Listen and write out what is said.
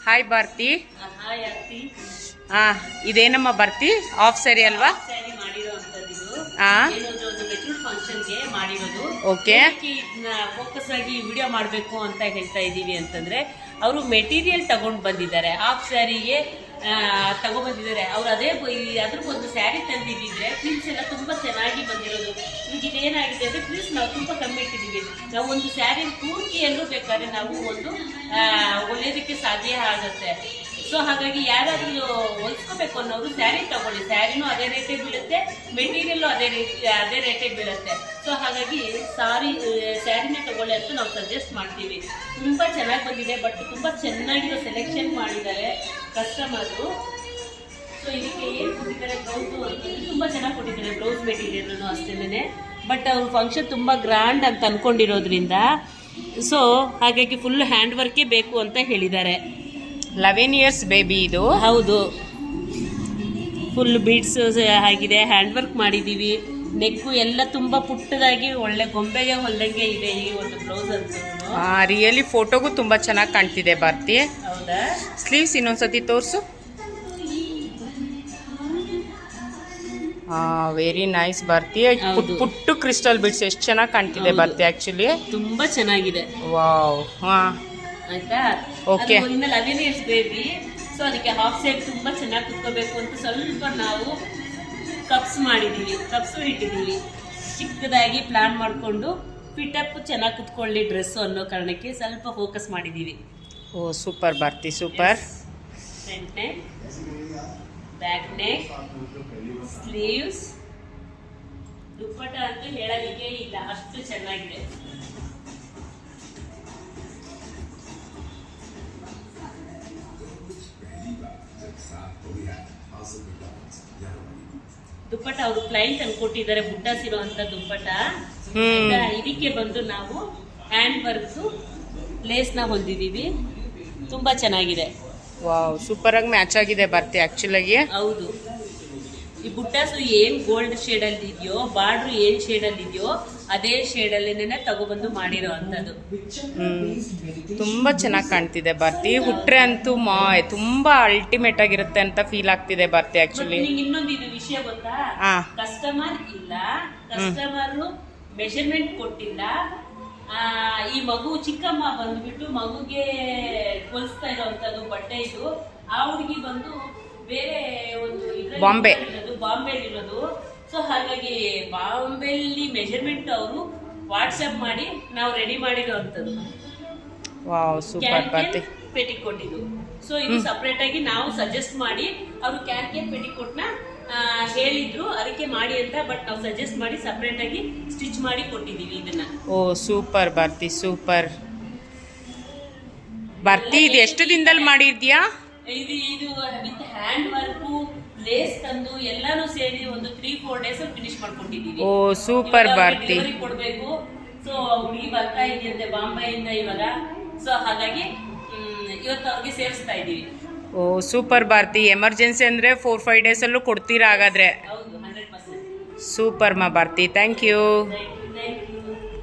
Hi Bharati. Hi Aarti. ಇದೇನಮ್ಮ Bharati, half sari ಅಲ್ವಾ? ಸ್ಯಾರಿ ಮಾಡಿರೋಂಥದ್ದು ಇದು. ಹಾಂ, ಏನಂದ್ರೆ ಒಂದು ಮೆಚೂರ್ಡ್ ಫಂಕ್ಷನ್ಗೆ ಮಾಡಿರೋದು. ಓಕೆ. ಫೋಕಸ್ ಆಗಿ ವಿಡಿಯೋ ಮಾಡಬೇಕು ಅಂತ ಹೇಳ್ತಾ ಇದ್ದೀವಿ ಅಂತಂದ್ರೆ, ಅವರು ಮೆಟೀರಿಯಲ್ ತಗೊಂಡು ಬಂದಿದ್ದಾರೆ. ಹಾಫ್ ಸ್ಯಾರಿಗೆ ತಗೊಬಂದಿದ್ದಾರೆ ಅವ್ರು. ಅದ್ರಕ್ಕೊಂದು ಸ್ಯಾರಿ ತಂದಿದ್ದಿದ್ರೆ ಫ್ರಿಲ್ಸ್ ಎಲ್ಲ ತುಂಬ ಚೆನ್ನಾಗಿ ಬಂದಿರೋದು. ಈಗ ಇದೇನಾಗಿದೆ ಅಂದರೆ ಫ್ರಿಲ್ಸ್ ನಾವು ತುಂಬ ಕಮ್ಮಿ ಇಟ್ಟಿದ್ದೀವಿ. ನಾವು ಒಂದು ಸ್ಯಾರಿ ಪೂರ್ತಿಯಲ್ಲೂ ಬೇಕಾದ್ರೆ ನಾವು ಒಂದು ಹೊಲಿಯೋದಕ್ಕೆ ಸಾಧ್ಯ ಆಗುತ್ತೆ. ಸೊ ಹಾಗಾಗಿ ಯಾರಾದರೂ ಹೊಲಿಸ್ಕೋಬೇಕು ಅನ್ನೋರು ಸ್ಯಾರಿ ತಗೊಳ್ಳಿ. ಸ್ಯಾರಿನೂ ಅದೇ ರೇಟೇ ಬೀಳುತ್ತೆ, ಮೆಟೀರಿಯಲ್ಲು ಅದೇ ರೇಟೇ ಬೀಳುತ್ತೆ. ಸೊ ಹಾಗಾಗಿ ಸ್ಯಾರಿನೇ ತಗೊಳ್ಳಿ ಅಂತ ನಾವು ಸಜೆಸ್ಟ್ ಮಾಡ್ತೀವಿ. ತುಂಬ ಚೆನ್ನಾಗಿ ಬಂದಿದೆ, ಬಟ್ ತುಂಬ ಚೆನ್ನಾಗಿರೋ ಸೆಲೆಕ್ಷನ್ ಮಾಡಿದ್ದಾರೆ ಕಸ್ಟಮರು. ಸೊ ಇದಕ್ಕೆ ಏನು ಕೊಟ್ಟಿದ್ದಾರೆ ಬ್ಲೌಸು ಅಂತಂದರೆ ತುಂಬ ಚೆನ್ನಾಗಿ ಕೊಟ್ಟಿದ್ದಾರೆ. ಬ್ಲೌಸ್ ಮೆಟೀರಿಯಲ್ನು ಅಷ್ಟೇನೆ. ಬಟ್ ಅವ್ರ ಫಂಕ್ಷನ್ ತುಂಬ ಗ್ರ್ಯಾಂಡ್ ಅಂತ ಅಂದ್ಕೊಂಡಿರೋದ್ರಿಂದ ಸೊ ಹಾಗಾಗಿ ಫುಲ್ ಹ್ಯಾಂಡ್ ವರ್ಕೇ ಬೇಕು ಅಂತ ಹೇಳಿದ್ದಾರೆ. 11 ಇಯರ್ಸ್ ಬೇಬಿ ಇದು. ಹೌದು, ಫುಲ್ ಬೀಡ್ಸ್ ಆಗಿದೆ, ಹ್ಯಾಂಡ್ ವರ್ಕ್ ಮಾಡಿದ್ದೀವಿ. ನೆಕ್ಕು ಎಲ್ಲ ತುಂಬ ಪುಟ್ಟದಾಗಿ ಒಳ್ಳೆ ಗೊಂಬೆಗೆ ಹೊಲ್ದಂಗೆ ಇದೆ ಈ ಒಂದು ಬ್ಲೌಸ್ ಅಂತ. ರಿಯಲಿ ಫೋಟೋಗೂ ತುಂಬ ಚೆನ್ನಾಗಿ ಕಾಣ್ತಿದೆ ಭಾರತಿ. ಹೌದಾ? ಸ್ಲೀವ್ಸ್ ಇನ್ನೊಂದ್ಸತಿ ತೋರಿಸು. Very nice Bharati. ಪುಟ್ಟು ಕ್ರಿಸ್ಟಲ್ ಬಿಡ್ಸ್ ಎಷ್ಟು ಚೆನ್ನಾಗಿ ಕಾಣ್ತಿದೆ ಭಾರತಿ. ಆಕ್ಚುಲಿ ತುಂಬಾ ಚೆನ್ನಾಗಿದೆ. ವಾವ್. ಆಯ್ತಾ? ಓಕೆ. ಇನ್ನ 11 ಇಯರ್ಸ್ ಬೇಬಿ. ಸೊ ಅದಕ್ಕೆ ಹಾಫ್ ಸೈಡ್ ತುಂಬಾ ಚೆನ್ನಾಗಿ ಕುತ್ಕೋಬೇಕು ಅಂತ ಸ್ವಲ್ಪ ನಾವು ಕಪ್ಸ್ ಇಟ್ಟಿದ್ದೀವಿ. ಚಿಕ್ಕದಾಗಿ ಪ್ಲಾನ್ ಮಾಡಿಕೊಂಡು ಫಿಟಪ್ ಚೆನ್ನಾಗಿ ಕುತ್ಕೊಳ್ಳಿ ಡ್ರೆಸ್ಸು ಅನ್ನೋ ಕಾರಣಕ್ಕೆ ಸ್ವಲ್ಪ ಫೋಕಸ್ ಮಾಡಿದ್ದೀವಿ. ಓ super Bharati, super. Front neck, back neck, sleeves, dupatta ಅಂತೂ ಹೇಳೋದಕ್ಕೆ ಇಲ್ಲ, ಅಷ್ಟು ಚೆನ್ನಾಗಿದೆ. ದುಪ್ಪಟ್ಟ ಅವರು ಕ್ಲೈಂಟ್ ಅನ್ಕೊಟ್ಟಿದ್ದಾರೆ, ಬುಟ್ಟಾಸಿರೋ ಅಂತ ದುಪ್ಪಟ್ಟ. ಇದಕ್ಕೆ ಬಂದು ನಾವು ಹ್ಯಾಂಡ್ ವರ್ಕ್ ಲೇಸ್ನ ಹೊಂದಿದ್ದೀವಿ. ತುಂಬಾ ಚೆನ್ನಾಗಿದೆ. ವಾವ್, ಸೂಪರ್ ಆಗಿ ಮ್ಯಾಚ್ ಆಗಿದೆ ಭಾರತಿ ಆಕ್ಚುಲಾಗಿ. ಹೌದು, ಈ ಬುಟ್ಟಾಸು ಏನ್ ಗೋಲ್ಡ್ ಶೇಡ್ ಅಲ್ಲಿ ಇದೆಯೋ, ಬಾರ್ಡ್ರು ಏನ್ ಶೇಡ್ ಅಲ್ಲಿ ಇದೆಯೋ ಅದೇ ಶೇಡ್ ಅಲ್ಲಿನೇ ತಗೊಬಂದು ಮಾಡಿರೋ ಅಂತದ್ದು. ತುಂಬಾ ಚೆನ್ನಾಗಿ ಕಾಣ್ತಿದೆ ಭಾರತಿ. ಹುಟ್ರೆ ಅಂತೂ ತುಂಬಾ ಅಲ್ಟಿಮೇಟ್ ಆಗಿರುತ್ತೆ ಅಂತ ಫೀಲ್ ಆಗ್ತಿದೆ ಭಾರತಿ ಆಕ್ಚುಲಿ. ಇನ್ನೊಂದು ಇದು ವಿಷಯ ಗೊತ್ತಾ, ಕಸ್ಟಮರ್ ಇಲ್ಲ, ಕಸ್ಟಮರ್ ಮೆಷರ್ಮೆಂಟ್ ಕೊಟ್ಟಿಲ್ಲ. ಈ ಮಗು ಚಿಕ್ಕಮ್ಮ ಬಂದ್ಬಿಟ್ಟು ಮಗುಗೆ ಹೊಲಿಸ್ತಾ ಇರೋಂಥದ್ದು ಬಟ್ಟೆ ಇದು. ಆ ಹುಡುಗಿ ಬಂದು ಬೇರೆ ಒಂದು ಬಾಂಬೆಲಿರೋದು. ಸೊ ಹಾಗಾಗಿ ಬಾಂಬೆಲಿ ಮೆಜರ್ಮೆಂಟ್ ಅವರು ವಾಟ್ಸಪ್ ಮಾಡಿ ನಾವು ರೆಡಿ ಮಾಡಿರೋ ಅಂಥದ್ದು. Wow, super Bharati. ಪೆಟಿಕೋಟ್ ಇದು. ಸೊ ಇದು ಸಪ್ರೇಟ್ ಆಗಿ ನಾವು ಸಜೆಸ್ಟ್ ಮಾಡಿ ಅವರು ಕ್ಯಾನ್ ಪೆಟಿಕೋಟ್ನ ಹೇಳಿದ್ರು ಅದಕ್ಕೆ ಮಾಡಿ ಅಂತ. ಬಟ್ ನಾವು ಸಜೆಸ್ಟ್ ಮಾಡಿ ಸಪ್ರೇಟ್ ಆಗಿ ಸ್ಟಿಚ್ ಮಾಡಿ ಕೊಟ್ಟಿದ್ದೀವಿ ಇದನ್ನ. ಓ ಸೂಪರ್ ಭಾರತಿ, ಸೂಪರ್ ಭಾರತಿ. ಇದು ಎಷ್ಟು ದಿನದಲ್ಲಿ ಮಾಡಿದ್ಯಾ? ಇದು ವಿತ್ ಹ್ಯಾಂಡ್ ವರ್ಕು, ಲೇಸ್ ತಂದು ಎಲ್ಲಾನು ಸೇರಿ ಒಂದು 3-4 ಡೇಸ್ ಫಿನಿಶ್ ಮಾಡ್ಕೊಂಡಿದ್ದೀವಿ. ಓ ಸೂಪರ್ ಭಾರತಿ. ಕೊಡ್ಬೇಕು. ಸೊ ಹುಡುಗಿ ಬರ್ತಾ ಇದೆಯಂತೆ ಬಾಂಬೆಯಿಂದ ಇವಾಗ. ಸೊ ಹಾಗಾಗಿ ಇವತ್ತು ಅವ್ರಿಗೆ ಸೇರಿಸ್ತಾ ಇದ್ದೀವಿ. ಓ ಸೂಪರ್ ಭಾರತಿ. ಎಮರ್ಜೆನ್ಸಿ ಅಂದ್ರೆ 4-5 ಡೇಸ್ ಅಲ್ಲೂ ಕೊಡ್ತೀರಾ ಹಾಗಾದ್ರೆ? ಹೌದು, 100%. ಸೂಪರ್ ಮಾ ಭಾರತಿ. Thank you.